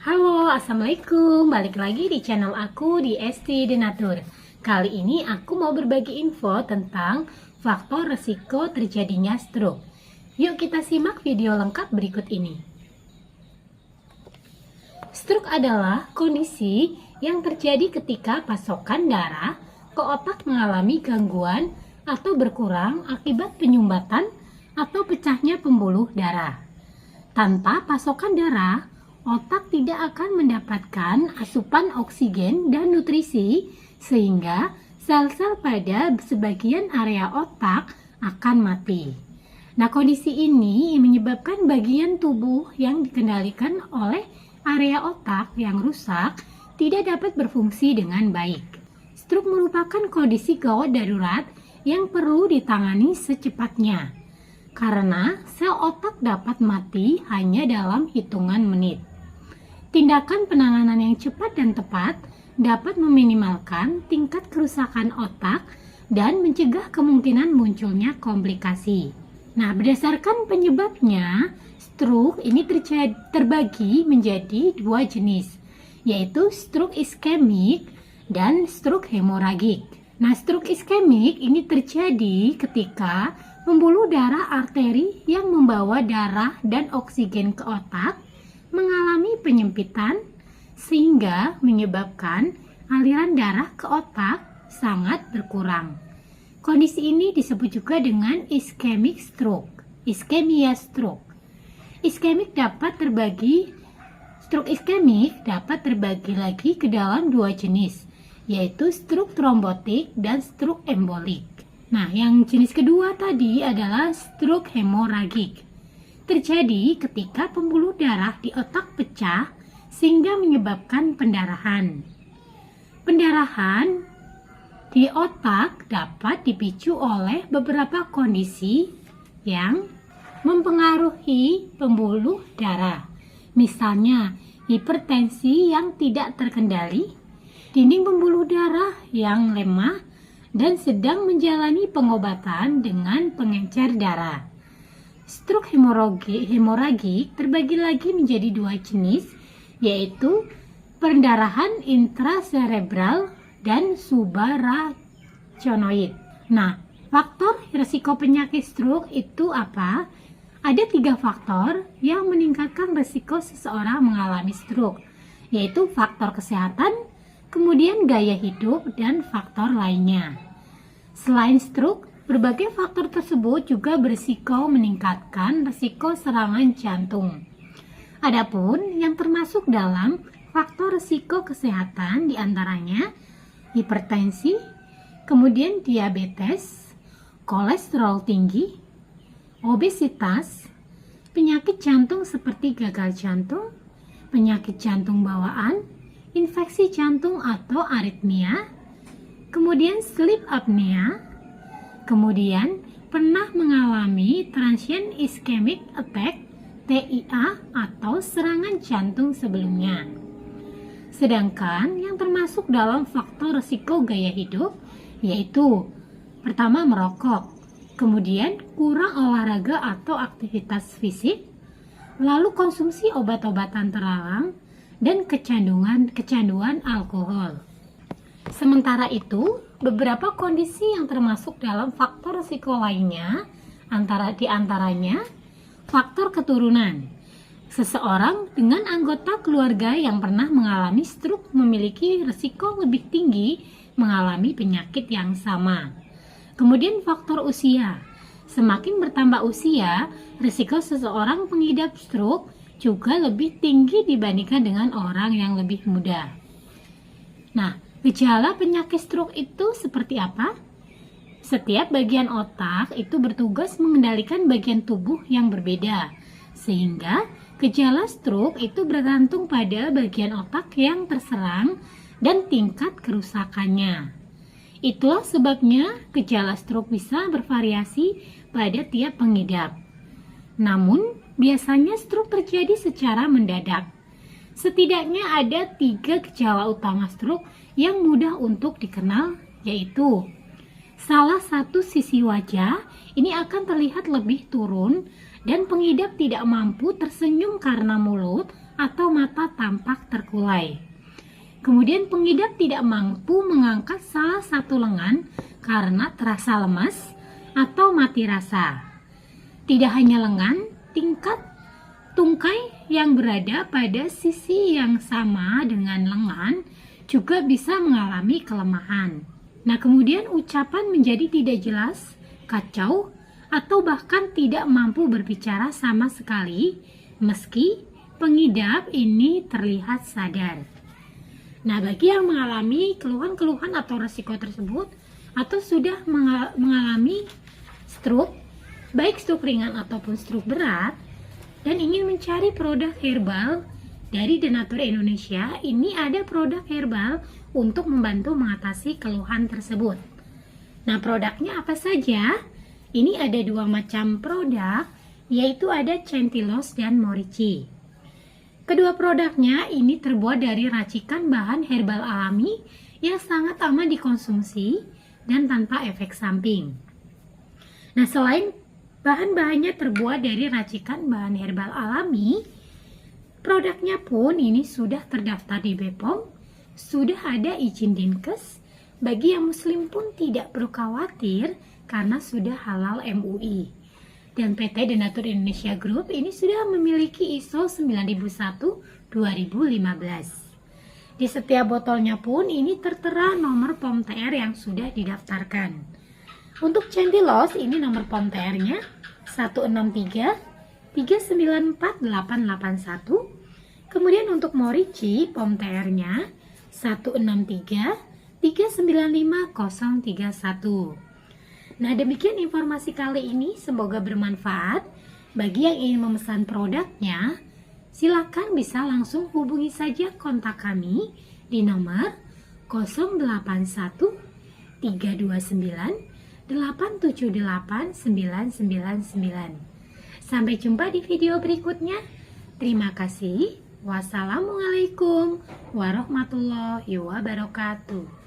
Halo, assalamualaikum. Balik lagi di channel aku di ST Denatur. Kali ini aku mau berbagi info tentang faktor resiko terjadinya stroke. Yuk kita simak video lengkap berikut ini. Stroke adalah kondisi yang terjadi ketika pasokan darah ke otak mengalami gangguan atau berkurang akibat penyumbatan atau pecahnya pembuluh darah. Tanpa pasokan darah, otak tidak akan mendapatkan asupan oksigen dan nutrisi sehingga sel-sel pada sebagian area otak akan mati. Nah, kondisi ini menyebabkan bagian tubuh yang dikendalikan oleh area otak yang rusak tidak dapat berfungsi dengan baik. Stroke merupakan kondisi gawat darurat yang perlu ditangani secepatnya karena sel otak dapat mati hanya dalam hitungan menit. Tindakan penanganan yang cepat dan tepat dapat meminimalkan tingkat kerusakan otak dan mencegah kemungkinan munculnya komplikasi. Nah, berdasarkan penyebabnya, stroke ini terbagi menjadi dua jenis, yaitu stroke iskemik dan stroke hemoragik. Nah, stroke iskemik ini terjadi ketika pembuluh darah arteri yang membawa darah dan oksigen ke otak mengalami penyempitan sehingga menyebabkan aliran darah ke otak sangat berkurang. Kondisi ini disebut juga dengan ischemic stroke, ischemia stroke. Stroke iskemik dapat terbagi lagi ke dalam dua jenis, yaitu stroke trombotik dan stroke embolik. Nah, yang jenis kedua tadi adalah stroke hemoragik. Terjadi ketika pembuluh darah di otak pecah sehingga menyebabkan pendarahan. Pendarahan di otak dapat dipicu oleh beberapa kondisi yang mempengaruhi pembuluh darah. Misalnya, hipertensi yang tidak terkendali, dinding pembuluh darah yang lemah, dan sedang menjalani pengobatan dengan pengencer darah. Stroke hemoragik terbagi lagi menjadi dua jenis, yaitu pendarahan intracerebral dan subarachnoid. Nah, faktor risiko penyakit stroke itu apa? Ada 3 faktor yang meningkatkan risiko seseorang mengalami stroke, yaitu faktor kesehatan, kemudian gaya hidup, dan faktor lainnya. Selain stroke, berbagai faktor tersebut juga berisiko meningkatkan risiko serangan jantung. Adapun yang termasuk dalam faktor risiko kesehatan diantaranya hipertensi, kemudian diabetes, kolesterol tinggi, obesitas, penyakit jantung seperti gagal jantung, penyakit jantung bawaan, infeksi jantung atau aritmia, kemudian sleep apnea, kemudian pernah mengalami transient ischemic attack (TIA) atau serangan jantung sebelumnya. Sedangkan yang termasuk dalam faktor risiko gaya hidup yaitu pertama merokok, kemudian kurang olahraga atau aktivitas fisik, lalu konsumsi obat-obatan terlarang dan kecanduan alkohol. Sementara itu, beberapa kondisi yang termasuk dalam faktor risiko lainnya diantaranya faktor keturunan. Seseorang dengan anggota keluarga yang pernah mengalami stroke memiliki risiko lebih tinggi mengalami penyakit yang sama. Kemudian faktor usia. Semakin bertambah usia, risiko seseorang pengidap stroke juga lebih tinggi dibandingkan dengan orang yang lebih muda. Nah, gejala penyakit stroke itu seperti apa? Setiap bagian otak itu bertugas mengendalikan bagian tubuh yang berbeda, sehingga gejala stroke itu bergantung pada bagian otak yang terserang dan tingkat kerusakannya. Itulah sebabnya gejala stroke bisa bervariasi pada tiap pengidap. Namun, biasanya stroke terjadi secara mendadak. Setidaknya ada 3 gejala utama stroke yang mudah untuk dikenal, yaitu salah satu sisi wajah ini akan terlihat lebih turun dan pengidap tidak mampu tersenyum karena mulut atau mata tampak terkulai. Kemudian pengidap tidak mampu mengangkat salah satu lengan karena terasa lemas atau mati rasa. Tidak hanya lengan, tingkat tungkai yang berada pada sisi yang sama dengan lengan juga bisa mengalami kelemahan. Nah, kemudian ucapan menjadi tidak jelas, kacau, atau bahkan tidak mampu berbicara sama sekali meski pengidap ini terlihat sadar. Nah, bagi yang mengalami keluhan-keluhan atau resiko tersebut atau sudah mengalami stroke, baik stroke ringan ataupun stroke berat, dan ingin mencari produk herbal dari Denatur Indonesia, ini ada produk herbal untuk membantu mengatasi keluhan tersebut. Nah, produknya apa saja? Ini ada dua macam produk, yaitu ada Centilos dan Morici. Kedua produknya ini terbuat dari racikan bahan herbal alami yang sangat aman dikonsumsi dan tanpa efek samping. Nah, selain bahan-bahannya terbuat dari racikan bahan herbal alami, produknya pun ini sudah terdaftar di BPOM, sudah ada izin Dinkes. Bagi yang muslim pun tidak perlu khawatir karena sudah halal MUI. Dan PT Denatur Indonesia Group ini sudah memiliki ISO 9001-2015. Di setiap botolnya pun ini tertera nomor POM TR yang sudah didaftarkan. Untuk Centilos ini nomor POM TR-nya 163 394 881. Kemudian untuk Morici POM TR-nya 163 395 031. Nah, demikian informasi kali ini, semoga bermanfaat. Bagi yang ingin memesan produknya, silakan bisa langsung hubungi saja kontak kami di nomor 081 329 878 999. Sampai jumpa di video berikutnya. Terima kasih. Wassalamualaikum warahmatullahi wabarakatuh.